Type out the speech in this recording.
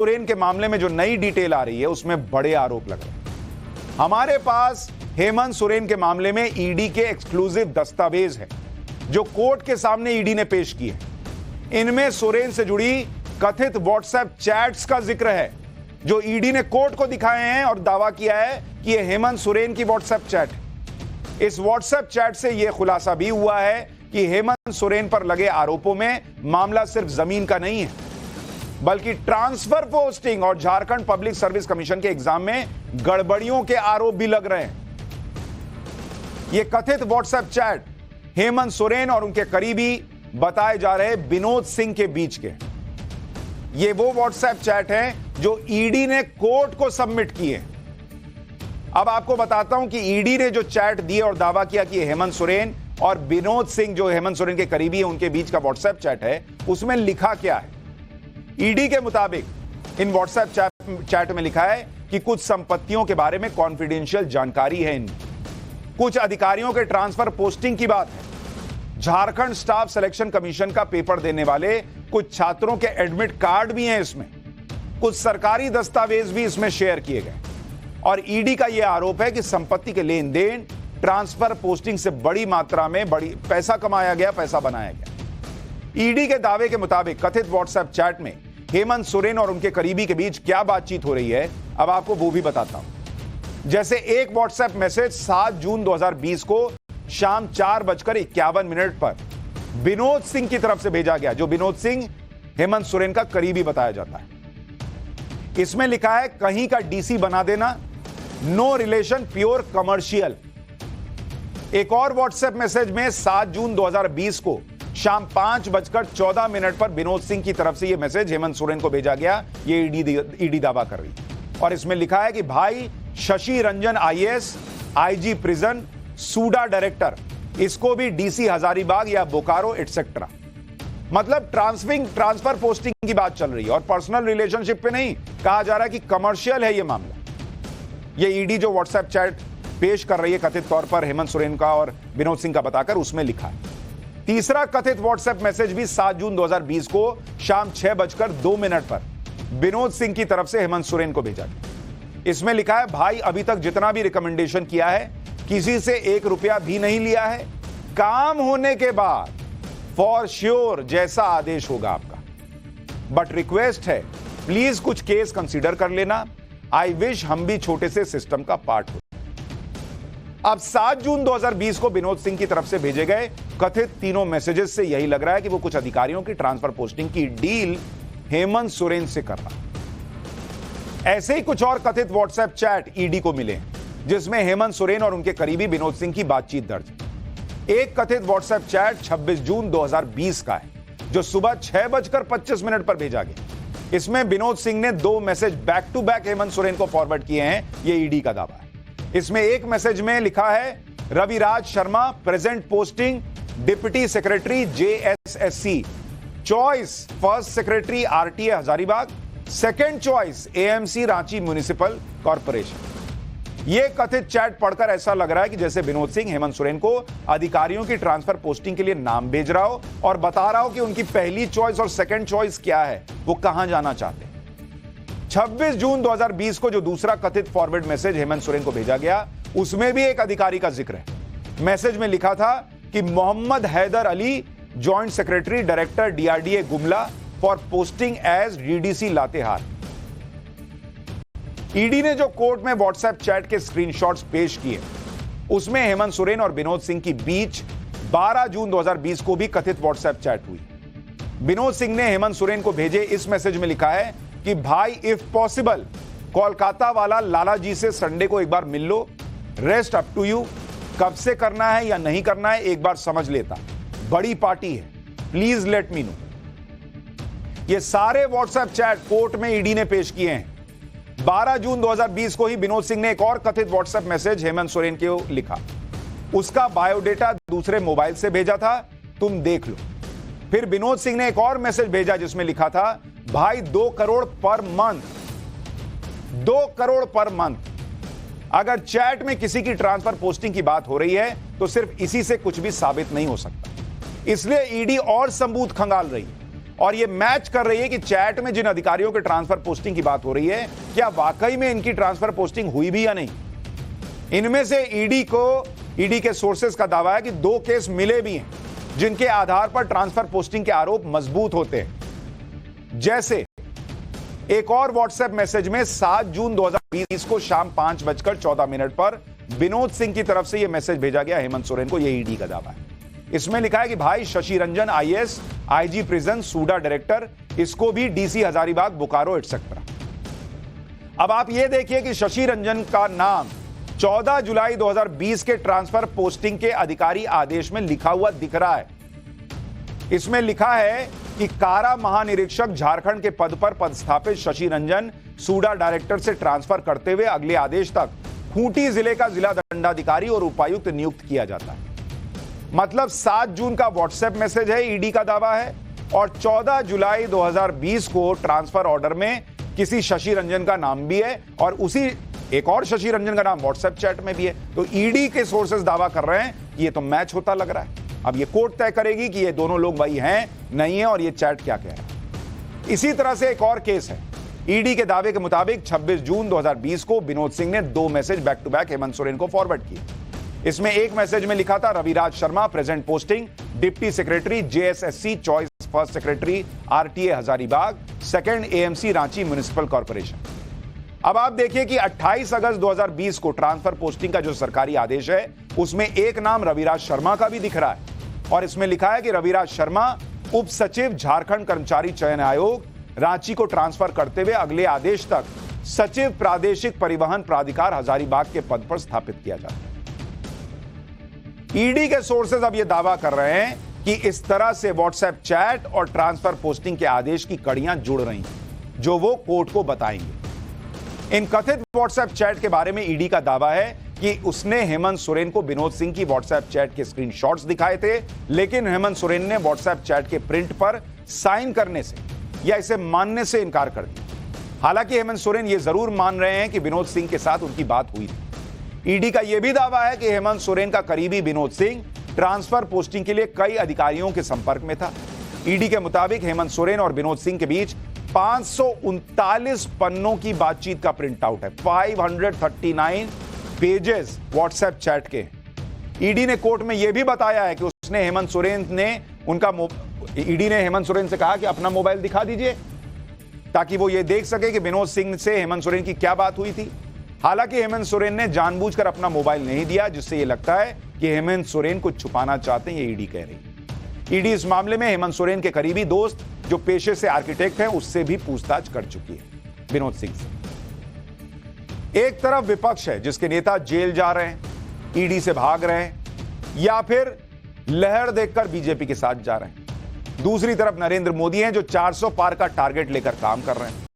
सोरेन के मामले में जो नई डिटेल आ रही है उसमें बड़े आरोप लग रहे हैं। हमारे पास हेमंत सोरेन के मामले में ईडी के एक्सक्लूसिव दस्तावेज हैं जो कोर्ट के सामने ईडी ने पेश किए। इनमें सोरेन से जुड़ी कथित व्हाट्सएप चैट्स का जिक्र है जो ईडी ने कोर्ट को दिखाए हैं और दावा किया है कि यह हेमंत सोरेन की व्हाट्सएप चैट है। इस व्हाट्सएप चैट से यह खुलासा भी हुआ है कि हेमंत सोरेन पर लगे आरोपों में मामला सिर्फ जमीन का नहीं है बल्कि ट्रांसफर पोस्टिंग और झारखंड पब्लिक सर्विस कमीशन के एग्जाम में गड़बड़ियों के आरोप भी लग रहे हैं। यह कथित व्हाट्सएप चैट हेमंत सोरेन और उनके करीबी बताए जा रहे विनोद सिंह के बीच के ये वो व्हाट्सएप चैट हैं जो ईडी ने कोर्ट को सबमिट किए। अब आपको बताता हूं कि ईडी ने जो चैट दिए और दावा किया कि हेमंत सोरेन और विनोद सिंह जो हेमंत सोरेन के करीबी है उनके बीच का व्हाट्सएप चैट है, उसमें लिखा क्या है। ईडी के मुताबिक इन व्हाट्सएप चैट में लिखा है कि कुछ संपत्तियों के बारे में कॉन्फिडेंशियल जानकारी है, इनमें कुछ अधिकारियों के ट्रांसफर पोस्टिंग की बात है, झारखंड स्टाफ सिलेक्शन कमीशन का पेपर देने वाले कुछ छात्रों के एडमिट कार्ड भी हैं, इसमें कुछ सरकारी दस्तावेज भी इसमें शेयर किए गए और ईडी का यह आरोप है कि संपत्ति के लेन देन ट्रांसफर पोस्टिंग से बड़ी मात्रा में पैसा कमाया गया, पैसा बनाया गया। ईडी के दावे के मुताबिक कथित व्हाट्सएप चैट में हेमंत सोरेन और उनके करीबी के बीच क्या बातचीत हो रही है, अब आपको वो भी बताता हूं। जैसे एक व्हाट्सएप मैसेज 7 जून 2020 को शाम 4:51 पर विनोद सिंह की तरफ से भेजा गया, जो विनोद सिंह हेमंत सोरेन का करीबी बताया जाता है। इसमें लिखा है कहीं का डीसी बना देना, नो रिलेशन, प्योर कमर्शियल। एक और व्हाट्सएप मैसेज में 7 जून 2020 को शाम 5:14 पर विनोद सिंह की तरफ से यह मैसेज हेमंत सोरेन को भेजा गया, ये ईडी दावा कर रही है और इसमें लिखा है कि भाई Shashi Ranjan IAS, IG prison, SUDA director, इसको भी डीसी हजारीबाग या बोकारो एटसेट्रा। मतलब ट्रांसफर पोस्टिंग की बात चल रही है और पर्सनल रिलेशनशिप पे नहीं, कहा जा रहा है कि कमर्शियल है ये मामला। ये ईडी जो व्हाट्सएप चैट पेश कर रही है कथित तौर पर हेमंत सोरेन का और विनोद सिंह का बताकर, उसमें लिखा है। तीसरा कथित व्हाट्सएप मैसेज भी 7 जून 2020 को शाम 6:02 पर विनोद सिंह की तरफ से हेमंत सोरेन को भेजा गया। इसमें लिखा है भाई अभी तक जितना भी रिकमेंडेशन किया है किसी से 1 रुपया भी नहीं लिया है, काम होने के बाद फॉर श्योर जैसा आदेश होगा आपका, बट रिक्वेस्ट है प्लीज कुछ केस कंसीडर कर लेना, आई विश हम भी छोटे से सिस्टम का पार्ट हो। अब 7 जून 2020 को विनोद सिंह की तरफ से भेजे गए कथित तीनों मैसेजेस से यही लग रहा है कि वो कुछ अधिकारियों की ट्रांसफर पोस्टिंग की डील हेमंत सोरेन से कर रहा। ऐसे ही कुछ और कथित व्हाट्सएप चैट ईडी को मिले जिसमें हेमंत सोरेन और उनके करीबी विनोद सिंह की बातचीत दर्ज है। एक कथित व्हाट्सएप चैट 26 जून 2020 का है जो सुबह 6:25 पर भेजा गया। इसमें विनोद सिंह ने 2 message back to back Hemant Soren को फॉरवर्ड किए हैं, यह ईडी का दावा है। इसमें एक मैसेज में लिखा है Raviraj Sharma, present posting deputy secretary JSSC, choice first secretary RTA Hazaribagh, second choice AMC Ranchi municipal corporation. यह कथित चैट पढ़कर ऐसा लग रहा है कि जैसे विनोद सिंह हेमंत सोरेन को अधिकारियों की ट्रांसफर पोस्टिंग के लिए नाम भेज रहा हो और बता रहा हो कि उनकी पहली चॉइस और सेकंड चॉइस क्या है, वो कहां जाना चाहते हैं। 26 जून 2020 को जो दूसरा कथित फॉरवर्ड मैसेज हेमंत सोरेन को भेजा गया उसमें भी एक अधिकारी का जिक्र है। मैसेज में लिखा था कि Mohammad Haider Ali, joint secretary director DRDA Gumla for posting as DDC Latehar. ED ने जो कोर्ट में व्हाट्सएप चैट के स्क्रीनशॉट्स पेश किए उसमें हेमंत सोरेन और विनोद सिंह की बीच 12 जून 2020 को भी कथित व्हाट्सएप चैट हुई। विनोद सिंह ने हेमंत सोरेन को भेजे इस मैसेज में लिखा है कि भाई इफ पॉसिबल कोलकाता वाला लाला जी से संडे को एक बार मिल लो, रेस्ट अप टू यू, कब से करना है या नहीं करना है एक बार समझ लेता, बड़ी पार्टी है, प्लीज लेट मी नो। ये सारे व्हाट्सएप चैट कोर्ट में ईडी ने पेश किए हैं। 12 जून 2020 को ही विनोद सिंह ने एक और कथित व्हाट्सएप मैसेज हेमंत सोरेन को लिखा, उसका बायोडेटा दूसरे मोबाइल से भेजा था, तुम देख लो। फिर विनोद सिंह ने एक और मैसेज भेजा जिसमें लिखा था भाई 2 crore per month, 2 crore per month. अगर चैट में किसी की ट्रांसफर पोस्टिंग की बात हो रही है तो सिर्फ इसी से कुछ भी साबित नहीं हो सकता, इसलिए ईडी और सबूत खंगाल रही है और ये मैच कर रही है कि चैट में जिन अधिकारियों के ट्रांसफर पोस्टिंग की बात हो रही है, क्या वाकई में इनकी ट्रांसफर पोस्टिंग हुई भी या नहीं। इनमें से ईडी के सोर्सेस का दावा है कि 2 केस मिले भी हैं जिनके आधार पर ट्रांसफर पोस्टिंग के आरोप मजबूत होते हैं। जैसे एक और व्हाट्सएप मैसेज में 7 जून 2020 को शाम 5:14 पर विनोद सिंह की तरफ से यह मैसेज भेजा गया हेमंत सोरेन को। यह ईडी का दावा है। इसमें लिखा है कि भाई Shashi Ranjan IAS, IG prison, SUDA director, इसको भी डीसी हजारीबाग, बोकारो एटसेट्रा। अब आप यह देखिए कि शशि रंजन का नाम 14 जुलाई 2020 के ट्रांसफर पोस्टिंग के अधिकारी आदेश में लिखा हुआ दिख रहा है। इसमें लिखा है कि कारा महानिरीक्षक झारखंड के पद पर पदस्थापित शशि रंजन सूडा डायरेक्टर से ट्रांसफर करते हुए अगले आदेश तक खूंटी जिले का जिला दंडाधिकारी और उपायुक्त नियुक्त किया जाता है। मतलब 7 जून का व्हाट्सएप मैसेज है, ईडी का दावा है, और 14 जुलाई 2020 को ट्रांसफर ऑर्डर में किसी शशि रंजन का नाम भी है और उसी एक और शशि रंजन का नाम व्हाट्सएप चैट में भी है। तो ईडी के सोर्सेज दावा कर रहे हैं कि ये तो मैच होता लग रहा है। अब ये कोर्ट तय करेगी कि ये दोनों लोग वही हैं, नहीं है, और ये चैट क्या कह रहा है। इसी तरह से एक और केस है। ईडी के दावे के मुताबिक 26 जून 2020 को विनोद सिंह ने 2 message back to back Hemant Soren को फॉरवर्ड किए। इसमें एक मैसेज में लिखा था Raviraj Sharma, present posting deputy secretary JSSC choice, first secretary RTA Hazaribagh, second AMC Ranchi municipal corporation. अब आप देखिए कि 28 अगस्त 2020 को ट्रांसफर पोस्टिंग का जो सरकारी आदेश है उसमें एक नाम रविराज शर्मा का भी दिख रहा है और इसमें लिखा है कि रविराज शर्मा उप सचिव झारखंड कर्मचारी चयन आयोग रांची को ट्रांसफर करते हुए अगले आदेश तक सचिव प्रादेशिक परिवहन प्राधिकार हजारीबाग के पद पर स्थापित किया जाता है। ईडी के सोर्सेज अब यह दावा कर रहे हैं कि इस तरह से व्हाट्सएप चैट और ट्रांसफर पोस्टिंग के आदेश की कड़ियां जुड़ रही हैं जो वो कोर्ट को बताएंगे। इन कथित व्हाट्सएप चैट के बारे में ईडी का दावा है कि उसने हेमंत सोरेन को विनोद सिंह की व्हाट्सएप चैट के स्क्रीनशॉट्स दिखाए थे, लेकिन हेमंत सोरेन ने व्हाट्सएप चैट के प्रिंट पर साइन करने से या इसे मानने से इनकार कर दिया। हालांकि हेमंत सोरेन यह जरूर मान रहे हैं कि विनोद सिंह के साथ उनकी बात हुई थी। ईडी का यह भी दावा है कि हेमंत सोरेन का करीबी विनोद सिंह ट्रांसफर पोस्टिंग के लिए कई अधिकारियों के संपर्क में था। ईडी के मुताबिक हेमंत सोरेन और विनोद सिंह के बीच 539 पन्नों की बातचीत का प्रिंट आउट है। 539 पेजेस व्हाट्सएप चैट के। ईडी ने कोर्ट में यह भी बताया है कि उसने हेमंत सोरेन से कहा कि अपना मोबाइल दिखा दीजिए ताकि वो ये देख सके कि विनोद सिंह से हेमंत सोरेन की क्या बात हुई थी। हालांकि हेमंत सोरेन ने जानबूझकर अपना मोबाइल नहीं दिया, जिससे यह लगता है कि हेमंत सोरेन कुछ छुपाना चाहते हैं, ये ईडी कह रही है। ईडी इस मामले में हेमंत सोरेन के करीबी दोस्त जो पेशे से आर्किटेक्ट हैं उससे भी पूछताछ कर चुकी है, विनोद सिंह से। एक तरफ विपक्ष है जिसके नेता जेल जा रहे हैं, ईडी से भाग रहे हैं या फिर लहर देखकर बीजेपी के साथ जा रहे हैं। दूसरी तरफ नरेंद्र मोदी हैं जो 400 पार का टारगेट लेकर काम कर रहे हैं।